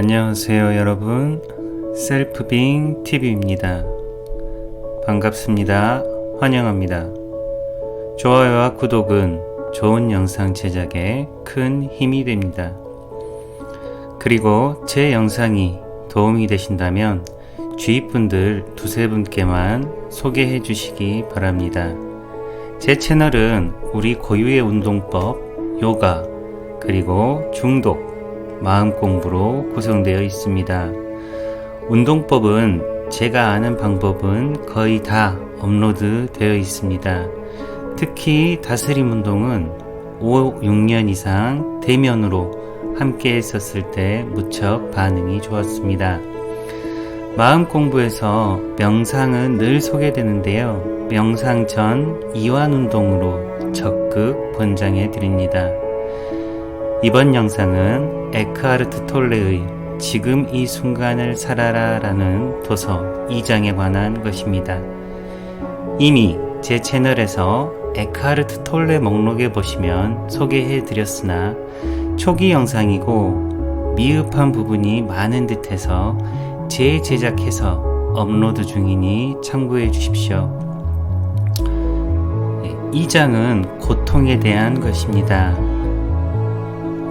안녕하세요 여러분, 셀프빙 TV입니다. 반갑습니다. 환영합니다. 좋아요와 구독은 좋은 영상 제작에 큰 힘이 됩니다. 그리고 제 영상이 도움이 되신다면 주위 분들 두세 분께만 소개해 주시기 바랍니다. 제 채널은 우리 고유의 운동법, 요가, 그리고 중독, 마음 공부로 구성되어 있습니다. 운동법은 제가 아는 방법은 거의 다 업로드 되어 있습니다. 특히 다스림 운동은 5, 6년 이상 대면으로 함께 했었을 때 무척 반응이 좋았습니다. 마음 공부에서 명상은 늘 소개되는데요. 명상 전 이완 운동으로 적극 권장해 드립니다. 이번 영상은 에크하르트 톨레의 지금 이 순간을 살아라 라는 도서 2장에 관한 것입니다. 이미 제 채널에서 에크하르트 톨레 목록에 보시면 소개해 드렸으나 초기 영상이고 미흡한 부분이 많은 듯해서 재제작해서 업로드 중이니 참고해 주십시오. 2장은 고통에 대한 것입니다.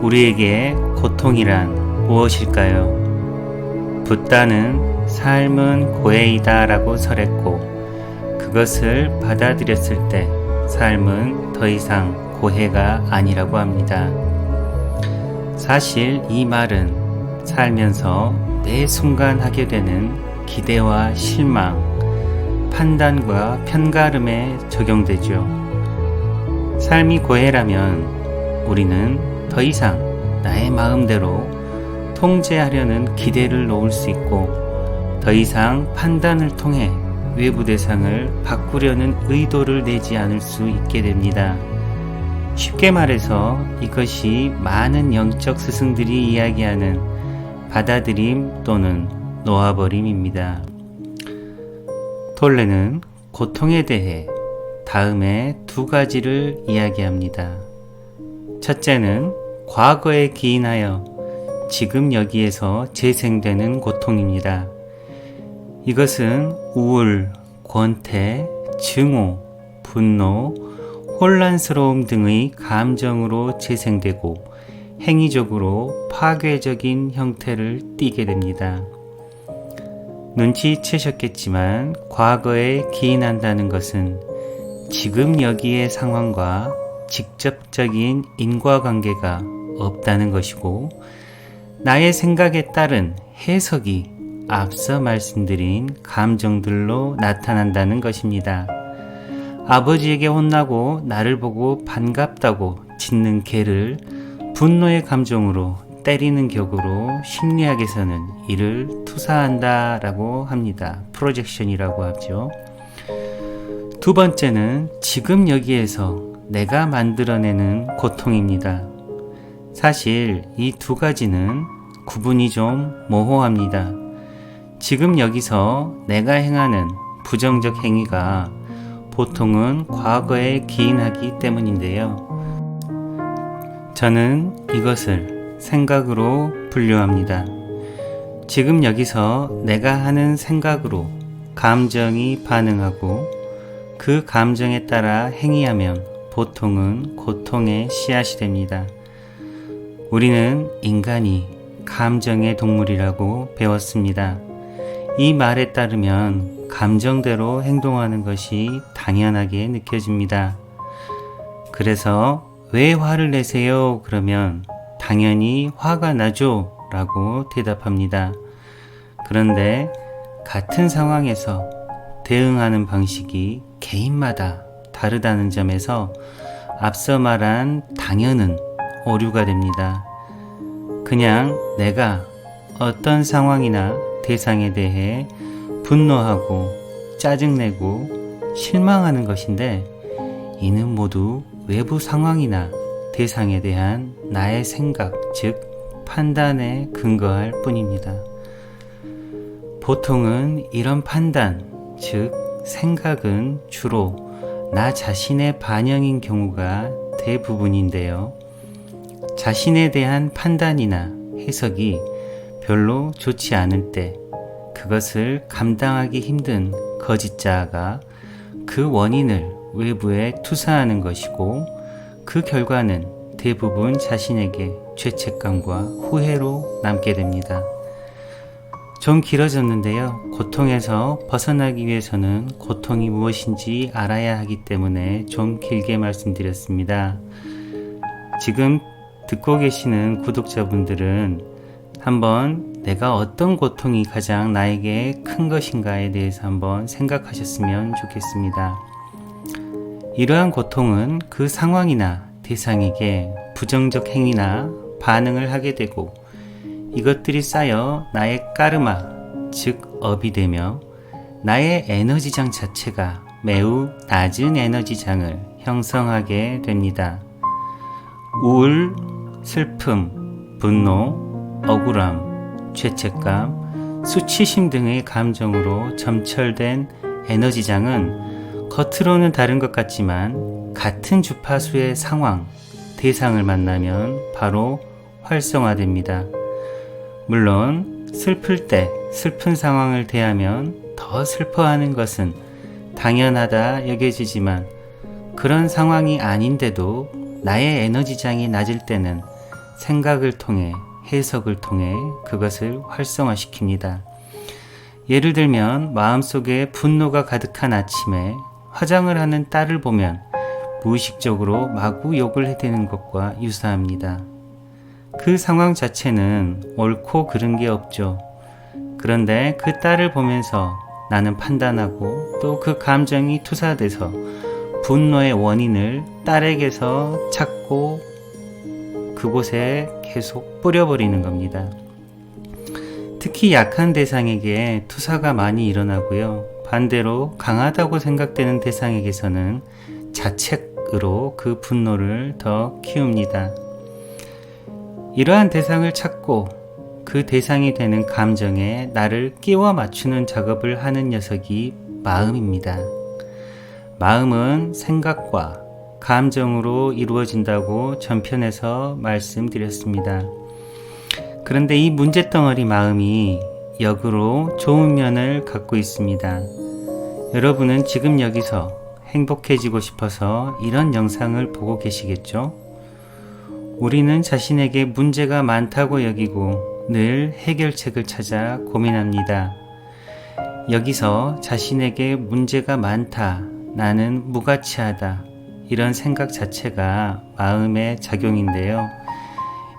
우리에게 고통이란 무엇일까요? 붓다는 삶은 고해이다 라고 설했고, 그것을 받아들였을 때 삶은 더 이상 고해가 아니라고 합니다. 사실 이 말은 살면서 매 순간 하게 되는 기대와 실망, 판단과 편가름에 적용되죠. 삶이 고해라면 우리는 더 이상 나의 마음대로 통제하려는 기대를 놓을 수 있고, 더 이상 판단을 통해 외부 대상을 바꾸려는 의도를 내지 않을 수 있게 됩니다. 쉽게 말해서 이것이 많은 영적 스승들이 이야기하는 받아들임 또는 놓아버림입니다. 톨레는 고통에 대해 다음에 두 가지를 이야기합니다. 첫째는 과거에 기인하여 지금 여기에서 재생되는 고통입니다. 이것은 우울, 권태, 증오, 분노, 혼란스러움 등의 감정으로 재생되고 행위적으로 파괴적인 형태를 띠게 됩니다. 눈치채셨겠지만 과거에 기인한다는 것은 지금 여기의 상황과 직접적인 인과관계가 없다는 것이고, 나의 생각에 따른 해석이 앞서 말씀드린 감정들로 나타난다는 것입니다. 아버지에게 혼나고 나를 보고 반갑다고 짖는 개를 분노의 감정으로 때리는 격으로 심리학에서는 이를 투사한다라고 합니다. 프로젝션이라고 하죠. 두 번째는 지금 여기에서 내가 만들어내는 고통입니다. 사실 이 두 가지는 구분이 좀 모호합니다. 지금 여기서 내가 행하는 부정적 행위가 보통은 과거에 기인하기 때문인데요. 저는 이것을 생각으로 분류합니다. 지금 여기서 내가 하는 생각으로 감정이 반응하고 그 감정에 따라 행위하면 보통은 고통의 씨앗이 됩니다. 우리는 인간이 감정의 동물이라고 배웠습니다. 이 말에 따르면 감정대로 행동하는 것이 당연하게 느껴집니다. 그래서 왜 화를 내세요? 그러면 당연히 화가 나죠 라고 대답합니다. 그런데 같은 상황에서 대응하는 방식이 개인마다 다르다는 점에서 앞서 말한 당연은 오류가 됩니다. 그냥 내가 어떤 상황이나 대상에 대해 분노하고 짜증내고 실망하는 것인데, 이는 모두 외부 상황이나 대상에 대한 나의 생각, 즉 판단에 근거할 뿐입니다. 보통은 이런 판단, 즉 생각은 주로 나 자신의 반영인 경우가 대부분인데요. 자신에 대한 판단이나 해석이 별로 좋지 않을 때 그것을 감당하기 힘든 거짓자아가 그 원인을 외부에 투사하는 것이고 그 결과는 대부분 자신에게 죄책감과 후회로 남게 됩니다. 좀 길어졌는데요. 고통에서 벗어나기 위해서는 고통이 무엇인지 알아야 하기 때문에 좀 길게 말씀드렸습니다. 지금 듣고 계시는 구독자분들은 한번 내가 어떤 고통이 가장 나에게 큰 것인가에 대해서 한번 생각하셨으면 좋겠습니다. 이러한 고통은 그 상황이나 대상에게 부정적 행위나 반응을 하게 되고 이것들이 쌓여 나의 까르마, 즉 업이 되며 나의 에너지장 자체가 매우 낮은 에너지장을 형성하게 됩니다. 우울, 슬픔, 분노, 억울함, 죄책감, 수치심 등의 감정으로 점철된 에너지장은 겉으로는 다른 것 같지만 같은 주파수의 상황, 대상을 만나면 바로 활성화됩니다. 물론 슬플 때 슬픈 상황을 대하면 더 슬퍼하는 것은 당연하다 여겨지지만 그런 상황이 아닌데도 나의 에너지장이 낮을 때는 생각을 통해 해석을 통해 그것을 활성화시킵니다. 예를 들면 마음속에 분노가 가득한 아침에 화장을 하는 딸을 보면 무의식적으로 마구 욕을 해대는 것과 유사합니다. 그 상황 자체는 옳고 그른 게 없죠. 그런데 그 딸을 보면서 나는 판단하고 또 그 감정이 투사돼서 분노의 원인을 딸에게서 찾고 그곳에 계속 뿌려버리는 겁니다. 특히 약한 대상에게 투사가 많이 일어나고요. 반대로 강하다고 생각되는 대상에게서는 자책으로 그 분노를 더 키웁니다. 이러한 대상을 찾고 그 대상이 되는 감정에 나를 끼워 맞추는 작업을 하는 녀석이 마음입니다. 마음은 생각과 감정으로 이루어진다고 전편에서 말씀드렸습니다. 그런데 이 문제덩어리 마음이 역으로 좋은 면을 갖고 있습니다. 여러분은 지금 여기서 행복해지고 싶어서 이런 영상을 보고 계시겠죠? 우리는 자신에게 문제가 많다고 여기고 늘 해결책을 찾아 고민합니다. 여기서 자신에게 문제가 많다, 나는 무가치하다, 이런 생각 자체가 마음의 작용인데요.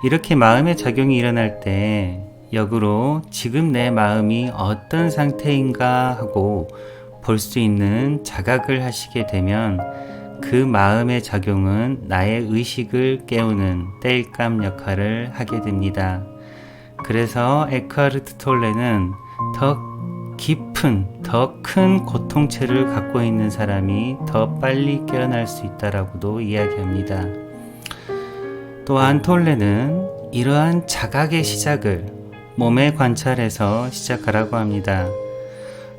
이렇게 마음의 작용이 일어날 때 역으로 지금 내 마음이 어떤 상태인가 하고 볼 수 있는 자각을 하시게 되면 그 마음의 작용은 나의 의식을 깨우는 땔감 역할을 하게 됩니다. 그래서 에크하르트 톨레는 더 깊은, 더 큰 고통체를 갖고 있는 사람이 더 빨리 깨어날 수 있다라고도 이야기합니다. 또한 톨레는 이러한 자각의 시작을 몸의 관찰에서 시작하라고 합니다.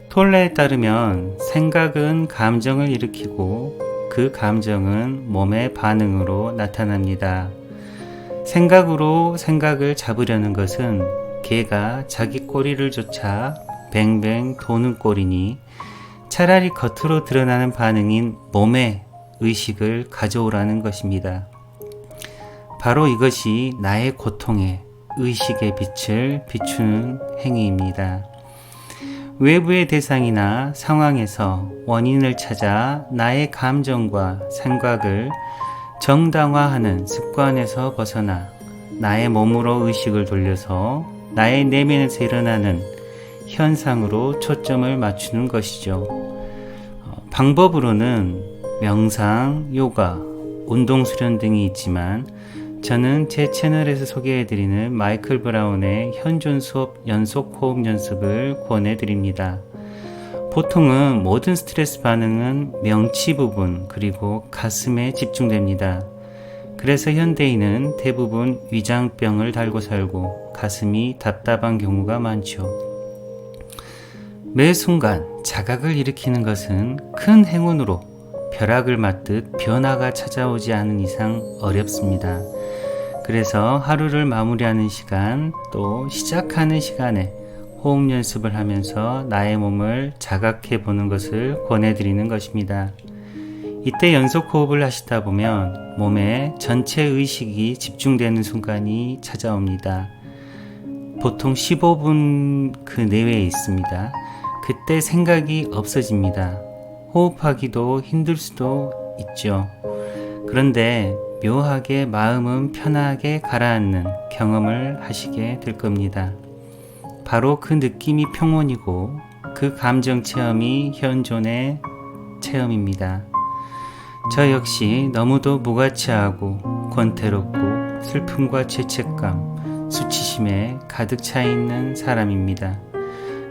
톨레에 따르면 생각은 감정을 일으키고 그 감정은 몸의 반응으로 나타납니다. 생각으로 생각을 잡으려는 것은 개가 자기 꼬리를 쫓아 뱅뱅 도는 꼴이니 차라리 겉으로 드러나는 반응인 몸의 의식을 가져오라는 것입니다. 바로 이것이 나의 고통에 의식의 빛을 비추는 행위입니다. 외부의 대상이나 상황에서 원인을 찾아 나의 감정과 생각을 정당화하는 습관에서 벗어나 나의 몸으로 의식을 돌려서 나의 내면에서 일어나는 현상으로 초점을 맞추는 것이죠. 방법으로는 명상, 요가, 운동 수련 등이 있지만 저는 제 채널에서 소개해드리는 마이클 브라운의 현존 수업 연속 호흡 연습을 권해드립니다. 보통은 모든 스트레스 반응은 명치 부분 그리고 가슴에 집중됩니다. 그래서 현대인은 대부분 위장병을 달고 살고 가슴이 답답한 경우가 많죠. 매 순간 자각을 일으키는 것은 큰 행운으로 벼락을 맞듯 변화가 찾아오지 않은 이상 어렵습니다. 그래서 하루를 마무리하는 시간, 또 시작하는 시간에 호흡 연습을 하면서 나의 몸을 자각해 보는 것을 권해드리는 것입니다. 이때 연속 호흡을 하시다 보면 몸에 전체 의식이 집중되는 순간이 찾아옵니다. 보통 15분 그 내외에 있습니다. 그때 생각이 없어집니다. 호흡하기도 힘들 수도 있죠. 그런데 묘하게 마음은 편하게 가라앉는 경험을 하시게 될 겁니다. 바로 그 느낌이 평온이고 그 감정 체험이 현존의 체험입니다. 저 역시 너무도 무가치하고 권태롭고 슬픔과 죄책감, 수치심에 가득 차 있는 사람입니다.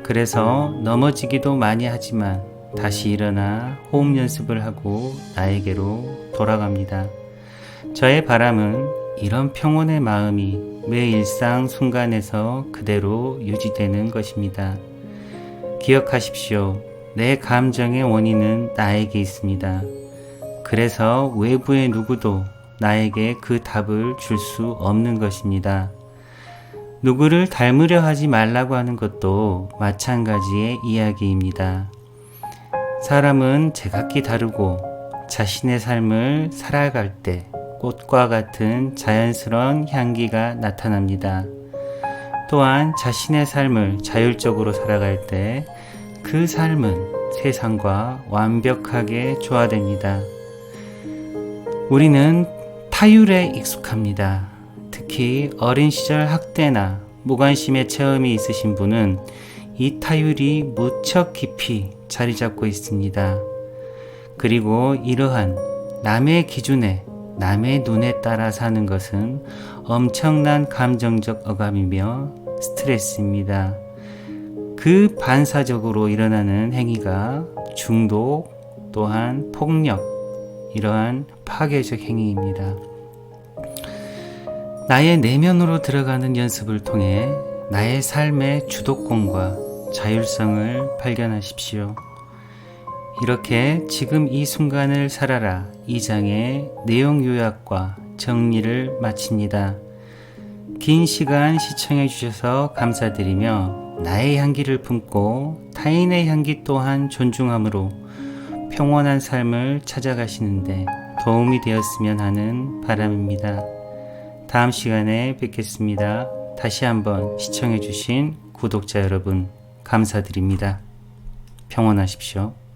그래서 넘어지기도 많이 하지만 다시 일어나 호흡 연습을 하고 나에게로 돌아갑니다. 저의 바람은 이런 평온의 마음이 매 일상 순간에서 그대로 유지되는 것입니다. 기억하십시오. 내 감정의 원인은 나에게 있습니다. 그래서 외부의 누구도 나에게 그 답을 줄 수 없는 것입니다. 누구를 닮으려 하지 말라고 하는 것도 마찬가지의 이야기입니다. 사람은 제각기 다르고 자신의 삶을 살아갈 때 꽃과 같은 자연스러운 향기가 나타납니다. 또한 자신의 삶을 자율적으로 살아갈 때 그 삶은 세상과 완벽하게 조화됩니다. 우리는 타율에 익숙합니다. 특히 어린 시절 학대나 무관심의 체험이 있으신 분은 이 타율이 무척 깊이 자리 잡고 있습니다. 그리고 이러한 남의 기준에 남의 눈에 따라 사는 것은 엄청난 감정적 억압이며 스트레스입니다. 그 반사적으로 일어나는 행위가 중독, 또한 폭력, 이러한 파괴적 행위입니다. 나의 내면으로 들어가는 연습을 통해 나의 삶의 주도권과 자율성을 발견하십시오. 이렇게 지금 이 순간을 살아라 2장의 내용 요약과 정리를 마칩니다. 긴 시간 시청해 주셔서 감사드리며 나의 향기를 품고 타인의 향기 또한 존중함으로 평온한 삶을 찾아가시는데 도움이 되었으면 하는 바람입니다. 다음 시간에 뵙겠습니다. 다시 한번 시청해 주신 구독자 여러분 감사드립니다. 평온하십시오.